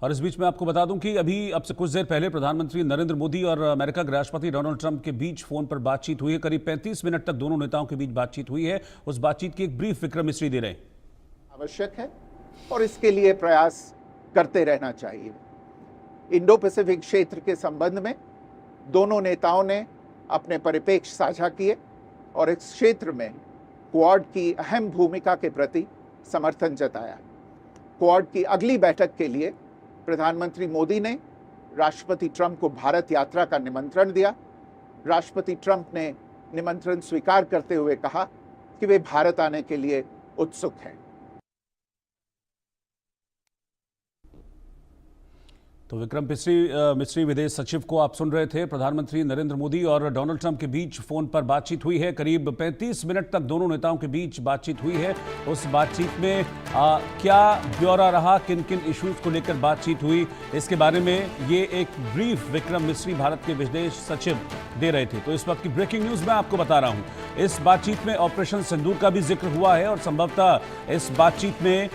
और इस बीच में आपको बता दूं कि अभी अब से कुछ देर पहले प्रधानमंत्री नरेंद्र मोदी और अमेरिका के राष्ट्रपति डोनाल्ड ट्रंप के बीच फोन पर बातचीत हुई है। करीब 35 मिनट तक दोनों नेताओं के बीच बातचीत हुई है। उस बातचीत की एक ब्रीफ विक्रम मिश्री दे रहे हैं। आवश्यक है और इसके लिए प्रयास करते रहना चाहिए। इंडो पैसिफिक क्षेत्र के संबंध में दोनों नेताओं ने अपने परिप्रेक्ष्य साझा किए और इस क्षेत्र में क्वाड की अहम भूमिका के प्रति समर्थन जताया। क्वाड की अगली बैठक के लिए प्रधानमंत्री मोदी ने राष्ट्रपति ट्रंप को भारत यात्रा का निमंत्रण दिया। राष्ट्रपति ट्रंप ने निमंत्रण स्वीकार करते हुए कहा कि वे भारत आने के लिए उत्सुक हैं। तो विक्रम मिश्री विदेश सचिव को आप सुन रहे थे। प्रधानमंत्री नरेंद्र मोदी और डोनाल्ड ट्रंप के बीच फोन पर बातचीत हुई है। करीब 35 मिनट तक दोनों नेताओं के बीच बातचीत हुई है। उस बातचीत में क्या ब्यौरा रहा, किन किन इश्यूज को लेकर बातचीत हुई, इसके बारे में ये एक ब्रीफ विक्रम मिश्री भारत के विदेश सचिव दे रहे थे। तो इस वक्त की ब्रेकिंग न्यूज मैं आपको बता रहा हूं। इस बातचीत में ऑपरेशन सिंदूर का भी जिक्र हुआ है और संभवतः इस बातचीत में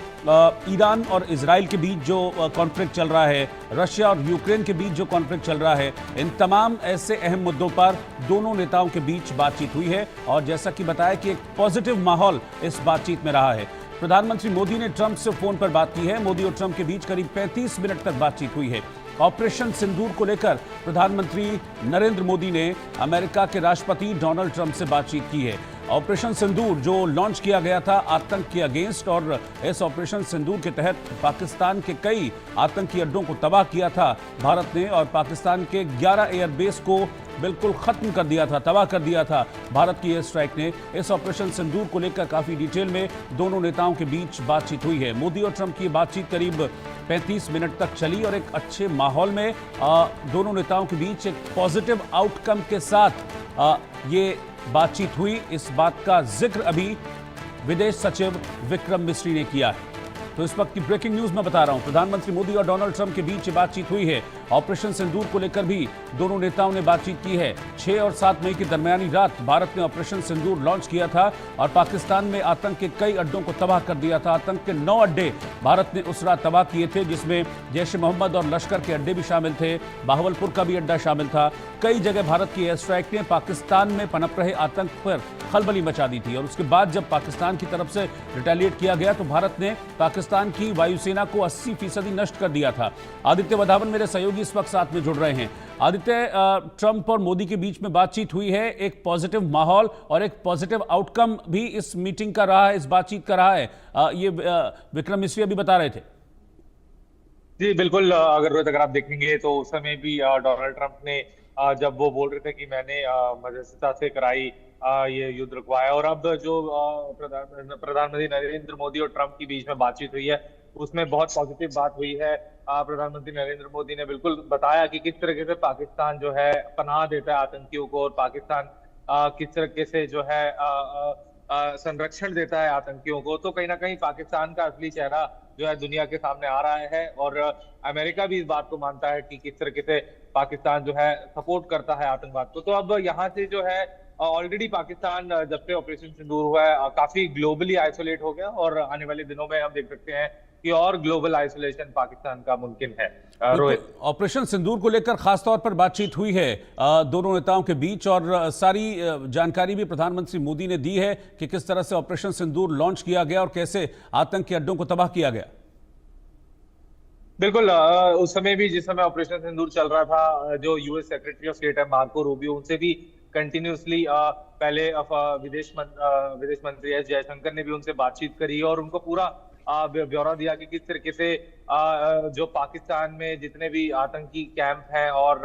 ईरान और इजराइल के बीच जो कॉन्फ्लिक्ट चल रहा है, रशिया और यूक्रेन के बीच जो कॉन्फ्लिक्ट चल रहा है, इन तमाम ऐसे अहम मुद्दों पर दोनों नेताओं के बीच बातचीत हुई है। और जैसा कि बताया कि एक पॉजिटिव माहौल इस बातचीत में रहा है। प्रधानमंत्री मोदी ने ट्रंप से फोन पर बात की है। मोदी और ट्रंप के बीच करीब 35 मिनट तक बातचीत हुई है। ऑपरेशन सिंदूर को लेकर प्रधानमंत्री नरेंद्र मोदी ने अमेरिका के राष्ट्रपति डोनाल्ड ट्रंप से बातचीत की है। ऑपरेशन सिंदूर जो लॉन्च किया गया था आतंक के अगेंस्ट, और इस ऑपरेशन सिंदूर के तहत पाकिस्तान के कई आतंकी अड्डों को तबाह किया था भारत ने, और पाकिस्तान के 11 एयरबेस को बिल्कुल खत्म कर दिया था, तबाह कर दिया था भारत की एयर स्ट्राइक ने। इस ऑपरेशन सिंदूर को लेकर काफी डिटेल में दोनों नेताओं के बीच बातचीत हुई है। मोदी और ट्रंप की बातचीत करीब 35 मिनट तक चली और एक अच्छे माहौल में दोनों नेताओं के बीच एक पॉजिटिव आउटकम के साथ ये बातचीत हुई। इस बात का जिक्र अभी विदेश सचिव विक्रम मिश्री ने किया है। तो इस वक्त की ब्रेकिंग न्यूज में बता रहा हूं, प्रधानमंत्री मोदी और डोनाल्ड ट्रंप के बीच बातचीत हुई है। ऑपरेशन सिंदूर को लेकर भी दोनों नेताओं ने बातचीत की है। 6 और 7 मई की दरमियानी रात भारत ने ऑपरेशन सिंदूर लॉन्च किया था और पाकिस्तान में आतंक के कई अड्डों को तबाह कर दिया था। आतंक के 9 अड्डे भारत ने उस रात तबाह किए थे, जिसमें जैश ए मोहम्मद और लश्कर के अड्डे भी शामिल थे। बाहवलपुर का भी अड्डा शामिल था। कई जगह भारत की एयर स्ट्राइक ने पाकिस्तान में पनप रहे आतंक पर खलबली मचा दी थी। और उसके बाद जब पाकिस्तान की तरफ से रिटेलिएट किया गया तो भारत ने पाकिस्तान की वायुसेना को 80% नष्ट कर दिया था। आदित्य वधावन मेरे सहयोगी इस वक्त साथ में जुड़ रहे हैं। आदित्य, ट्रंप और मोदी के बीच में बातचीत हुई है, एक पॉजिटिव माहौल और एक पॉजिटिव आउटकम भी इस मीटिंग का रहा है, इस बातचीत का रहा है। ये विक्रम मिश्री अभी बता रहे थे। जी बिल्कुल, अगर आप देखेंगे तो उस समय भी डोनाल्ड ट्रंप ने जब वो बोल रहे थे कि मैंने मध्यस्थता से कराई ये युद्ध रुकवाया, और अब जो प्रधानमंत्री नरेंद्र मोदी और ट्रंप के बीच में बातचीत हुई है उसमें बहुत पॉजिटिव बात हुई है। प्रधानमंत्री नरेंद्र मोदी ने बिल्कुल बताया कि किस तरीके से पाकिस्तान जो है पनाह देता है आतंकियों को, और पाकिस्तान किस तरीके से जो है संरक्षण देता है आतंकियों को। तो कहीं ना कहीं पाकिस्तान का असली चेहरा जो है दुनिया के सामने आ रहा है, और अमेरिका भी इस बात को मानता है कि किस तरीके से पाकिस्तान जो है सपोर्ट करता है आतंकवाद को। तो अब यहाँ से जो है ऑलरेडी पाकिस्तान जब से ऑपरेशन सिंदूर हुआ है काफी ग्लोबली आइसोलेट हो गया, और आने वाले दिनों में हम देख सकते हैं कि और ग्लोबल आइसोलेशन पाकिस्तान का मुमकिन है। रोहित, ऑपरेशन सिंदूर को लेकर खासतौर पर बातचीत हुई है दोनों नेताओं के बीच, और सारी जानकारी भी प्रधानमंत्री मोदी ने दी है कि किस तरह से ऑपरेशन सिंदूर लॉन्च किया गया और कैसे आतंक के अड्डों को तबाह किया गया। बिल्कुल, उस समय भी जिस समय ऑपरेशन सिंदूर चल रहा था, जो यूएस सेक्रेटरी ऑफ स्टेट है मार्को रूबियो, उनसे भी कंटिन्यूसली पहले विदेश मंत्री एस जयशंकर ने भी उनसे बातचीत करी और उनको पूरा ब्यौरा दिया कि किस तरीके से जो पाकिस्तान में जितने भी आतंकी कैंप हैं और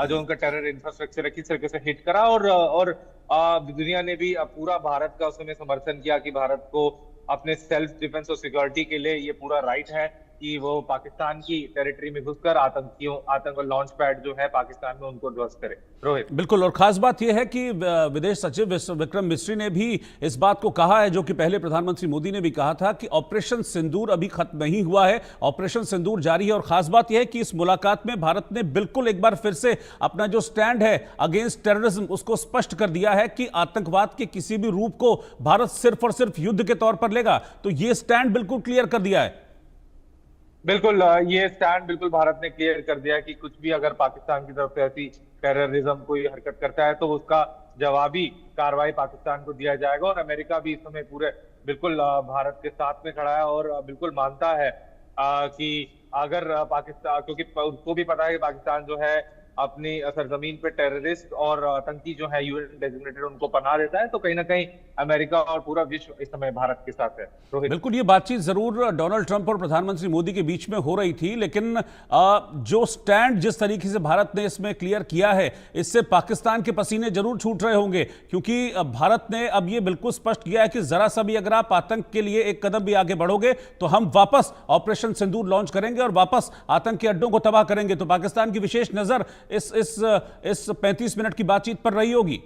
जो उनका टेरर इंफ्रास्ट्रक्चर है किस तरीके से हिट करा, और दुनिया ने भी पूरा भारत का उस समय समर्थन किया कि भारत को अपने सेल्फ डिफेंस और सिक्योरिटी के लिए ये पूरा राइट है कि वो पाकिस्तान की टेरिटरी में घुसकर आतंक लॉन्च पैड जो है पाकिस्तान में उनको ध्वस्त करे। रोहित, बिल्कुल, और खास बात यह है कि विदेश सचिव विक्रम मिश्री ने भी इस बात को कहा है, जो कि पहले प्रधानमंत्री मोदी ने भी कहा था, कि ऑपरेशन सिंदूर अभी खत्म नहीं हुआ है, ऑपरेशन सिंदूर जारी है। और खास बात यह है कि इस मुलाकात में भारत ने बिल्कुल एक बार फिर से अपना जो स्टैंड है अगेंस्ट टेररिज्म उसको स्पष्ट कर दिया है कि आतंकवाद के किसी भी रूप को भारत सिर्फ और सिर्फ युद्ध के तौर पर लेगा। तो यह स्टैंड बिल्कुल क्लियर कर दिया है। बिल्कुल ये स्टैंड बिल्कुल भारत ने क्लियर कर दिया है कि कुछ भी अगर पाकिस्तान की तरफ से ऐसी टेररिज्म कोई हरकत करता है तो उसका जवाबी कार्रवाई पाकिस्तान को दिया जाएगा। और अमेरिका भी इस समय पूरे बिल्कुल भारत के साथ में खड़ा है और बिल्कुल मानता है कि अगर पाकिस्तान, क्योंकि उसको भी पता है कि पाकिस्तान जो है अपनी सरजमीन पे टेररिस्ट और आतंकी जो है यूएन डेजिग्नेटेड उनको पनाह देता है, तो कहीं ना कहीं अमेरिका और पूरा विश्व इस समय भारत के साथ है। रोहित, बिल्कुल, ये बातचीत जरूर डोनाल्ड ट्रंप और प्रधानमंत्री मोदी के बीच में हो रही थी, लेकिन जो स्टैंड जिस तरीके से भारत ने इसमें क्लियर किया है, इससे पाकिस्तान के पसीने जरूर छूट रहे होंगे, क्योंकि भारत ने अब ये बिल्कुल स्पष्ट किया है कि जरा सा भी अगर आप आतंक के लिए एक कदम भी आगे बढ़ोगे तो हम वापस ऑपरेशन सिंदूर लॉन्च करेंगे और वापस आतंक के अड्डों को तबाह करेंगे। तो पाकिस्तान की विशेष नजर इस 35 मिनट की बातचीत पर रही होगी।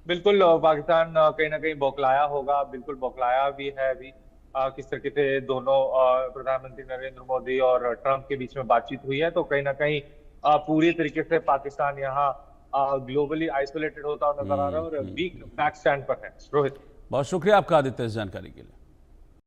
बिल्कुल पाकिस्तान कहीं ना कहीं बौखलाया होगा, बिल्कुल बौखलाया भी है अभी। किस तरीके से दोनों प्रधानमंत्री नरेंद्र मोदी और ट्रंप के बीच में बातचीत हुई है, तो कहीं ना कहीं पूरी तरीके से पाकिस्तान यहाँ ग्लोबली आइसोलेटेड होता नजर आ रहा है और वीक बैक स्टैंड पर है। रोहित, बहुत शुक्रिया आपका आदित्य इस जानकारी के लिए।